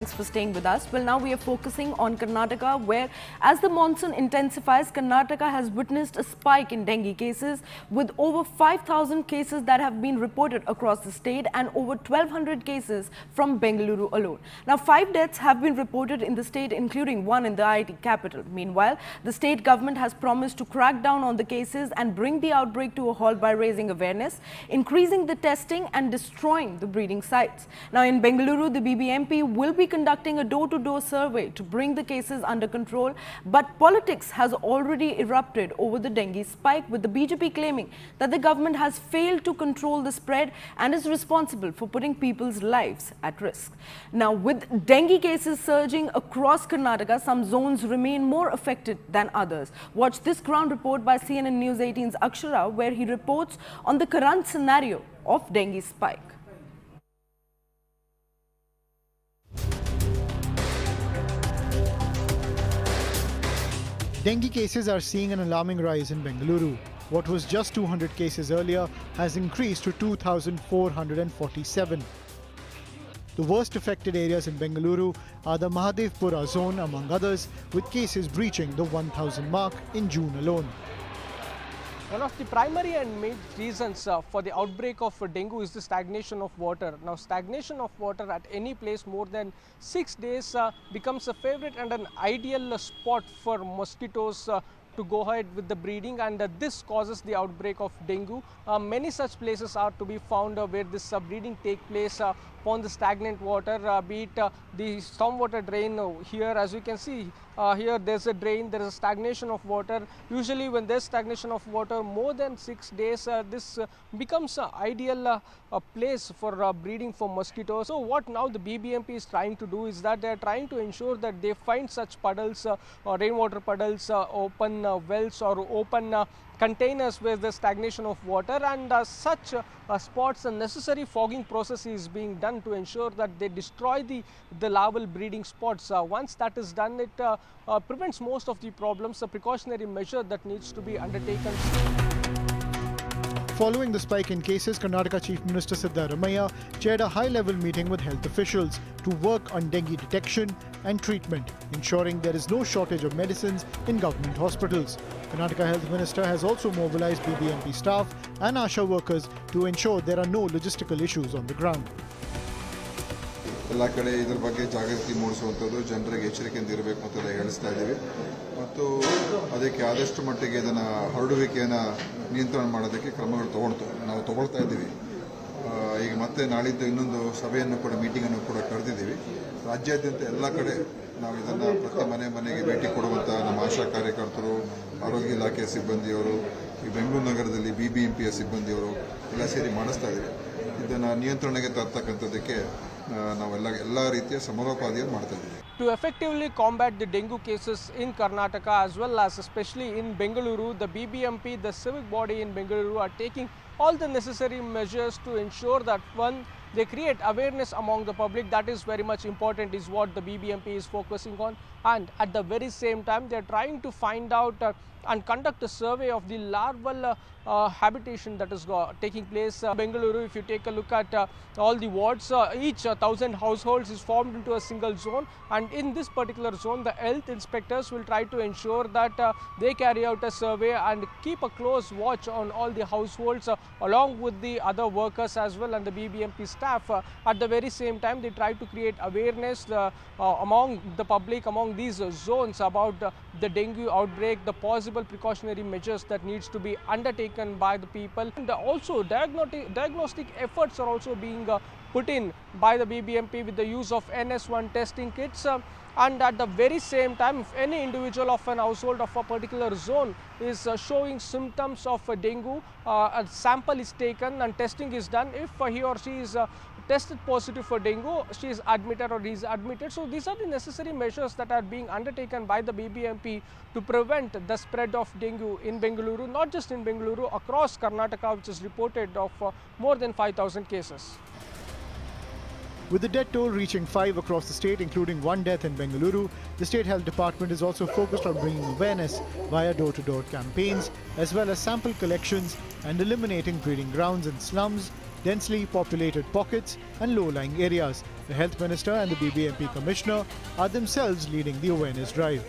Thanks for staying with us. Well, now we are focusing on Karnataka, where as the monsoon intensifies, Karnataka has witnessed a spike in dengue cases with over 5,000 cases that have been reported across the state and over 1,200 cases from Bengaluru alone. Now, 5 deaths have been reported in the state, including one in the IT capital. Meanwhile, the state government has promised to crack down on the cases and bring the outbreak to a halt by raising awareness, increasing the testing and destroying the breeding sites. Now, in Bengaluru, the BBMP will be conducting a door-to-door survey to bring the cases under control, but politics has already erupted over the dengue spike, with the BJP claiming that the government has failed to control the spread and is responsible for putting people's lives at risk. Now, with dengue cases surging across Karnataka, some zones remain more affected than others. Watch this ground report by CNN News 18's Akshara, where he reports on the current scenario of dengue spike. Dengue cases are seeing an alarming rise in Bengaluru. What was just 200 cases earlier has increased to 2,447. The worst affected areas in Bengaluru are the Mahadevpura zone, among others, with cases breaching the 1,000 mark in June alone. One of the primary and main reasons for the outbreak of dengue is the stagnation of water. Now, stagnation of water at any place more than 6 days becomes a favorite and an ideal spot for mosquitoes to go ahead with the breeding, and this causes the outbreak of dengue. Many such places are to be found where this breeding take place upon the stagnant water, be it the stormwater drain here. As you can see here, there's a drain, there is a stagnation of water. Usually when there's stagnation of water more than 6 days, this becomes an ideal place for breeding for mosquitoes. So what now the BBMP is trying to do is that they are trying to ensure that they find such puddles, rainwater puddles, open wells or open containers where the stagnation of water, and such spots, a necessary fogging process is being done to ensure that they destroy the larval breeding spots. Once that is done, it prevents most of the problems, a precautionary measure that needs to be undertaken. Following the spike in cases, Karnataka Chief Minister Siddaramaiah chaired a high-level meeting with health officials to work on dengue detection and treatment, ensuring there is no shortage of medicines in government hospitals. Karnataka Health Minister has also mobilized BBMP staff and ASHA workers to ensure there are no logistical issues on the ground. ಎಲ್ಲ ಕಡೆ ಇದರ ಬಗ್ಗೆ ಜಾಗೃತಿ ಮೂಡಿಸುವಂಥದ್ದು, ಜನರಿಗೆ ಎಚ್ಚರಿಕೆಯಿಂದ ಇರಬೇಕು ಅಂತೆಲ್ಲ ಹೇಳಿಸ್ತಾ ಇದ್ದೀವಿ. ಮತ್ತು ಅದಕ್ಕೆ ಆದಷ್ಟು ಮಟ್ಟಿಗೆ ಇದನ್ನು ಹರಡುವಿಕೆಯನ್ನು ನಿಯಂತ್ರಣ ಮಾಡೋದಕ್ಕೆ ಕ್ರಮಗಳು ನಾವು ತಗೊಳ್ತಾ ಇದ್ದೀವಿ. ಈಗ ಮತ್ತೆ ನಾಳಿದ್ದು ಇನ್ನೊಂದು ಸಭೆಯನ್ನು ಕೂಡ ಮೀಟಿಂಗನ್ನು ಕೂಡ ಕರೆದಿದ್ದೀವಿ. ರಾಜ್ಯಾದ್ಯಂತ ಎಲ್ಲ ಕಡೆ ನಾವು ಇದನ್ನು ಪ್ರತಿ ಮನೆಗೆ ಭೇಟಿ ಕೊಡುವಂಥ ನಮ್ಮ ಆಶಾ ಕಾರ್ಯಕರ್ತರು, ಆರೋಗ್ಯ ಇಲಾಖೆಯ ಸಿಬ್ಬಂದಿಯವರು, ಈ ಬೆಂಗಳೂರು ನಗರದಲ್ಲಿ BBMPಯ ಸಿಬ್ಬಂದಿಯವರು ಎಲ್ಲ ಸೇರಿ ಮಾಡಿಸ್ತಾ ಇದ್ದೀವಿ. ಇದನ್ನು ನಿಯಂತ್ರಣಕ್ಕೆ ತರ್ತಕ್ಕಂಥದ್ದಕ್ಕೆ ನಾವೆಲ್ಲ ರೀತಿಯ ಸಮರೋಪಾದಿಯನ್ನು ಮಾಡ್ತಾ ಇದ್ದೀವಿ. To effectively combat the dengue cases in Karnataka as well as especially in Bengaluru, the BBMP, the civic body in Bengaluru, are taking all the necessary measures to ensure that one, they create awareness among the public. That is very much important, is what the BBMP is focusing on, and at the very same time they are trying to find out and conduct a survey of the larval habitation that is taking place. Bengaluru, if you take a look at all the wards, each 1,000 households is formed into a single zone, and in this particular zone the health inspectors will try to ensure that they carry out a survey and keep a close watch on all the households along with the other workers as well and the BBMP staff. At the very same time, they try to create awareness among the public, among these zones, about the dengue outbreak, the possible precautionary measures that needs to be undertaken by the people, and also diagnostic efforts are also being put in by the BBMP with the use of NS1 testing kits. And at the very same time, if any individual of an household of a particular zone is showing symptoms of dengue, a sample is taken and testing is done. If he or she is tested positive for dengue, she is admitted or he is admitted. So these are the necessary measures that are being undertaken by the BBMP to prevent the spread of dengue in Bengaluru, not just in Bengaluru, across Karnataka, which is reported of more than 5,000 cases. With the death toll reaching 5 across the state, including 1 death in Bengaluru, the State Health Department is also focused on bringing awareness via door-to-door campaigns, as well as sample collections and eliminating breeding grounds in slums, densely populated pockets and low-lying areas. The Health Minister and the BBMP Commissioner are themselves leading the awareness drive.